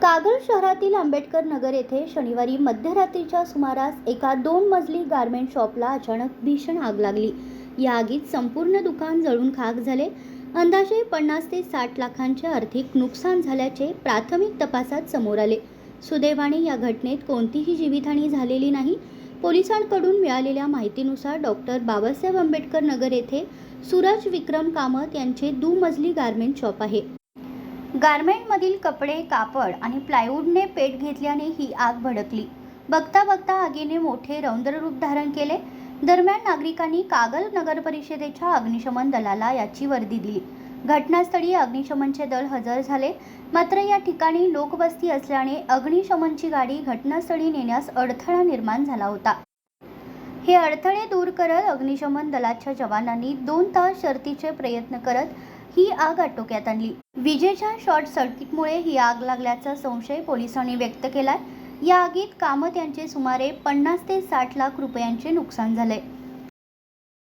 कागल शहरातील आंबेडकर नगर येथे शनिवारी मध्यरात्रीच्या सुमारास एका 2 मजली गारमेंट शॉपला अचानक भीषण आग लागली। या आगीत संपूर्ण दुकान जळून खाक झाले। अंदाजे 50 ते 60 लाखांचे आर्थिक नुकसान झाल्याचे प्राथमिक तपासात समोर आले। सुदैवाने या घटनेत कोणतीही जीवितहानी झालेली नाही। पोलिसांकडून मिळालेल्या माहितीनुसार डॉक्टर बाबासाहेब आंबेडकर नगर येथे सूरज विक्रम कामत यांचे 2 मजली गारमेंट शॉप आहे। गारमेंटमधील कपडे, कापड आणि प्लायवूडने पेट घेतल्याने ही आग भडकली। बघता बघता आगीने मोठे रौद्र रूप धारण केले। दरम्यान नागरिकांनी कागल नगर परिषदेच्या अग्निशमन दलाला याची वर्दी दिली। घटनास्थळी अग्निशमनचे दल हजर झाले, मात्र या ठिकाणी लोकवस्ती असल्याने अग्निशमनची गाडी घटनास्थळी नेण्यास अडथळा निर्माण झाला होता। हे अडथळे दूर करत अग्निशमन दलाच्या जवानांनी 2 तास शर्थीचे प्रयत्न करत ही आग आटोक्यात आणली। विजेच्या शॉर्ट सर्किटमुळे ही आग लागल्याचा संशय पोलिसांनी व्यक्त केलाय। या आगीत कामत यांचे सुमारे 50 ते 60 लाख रुपयांचे नुकसान झाले।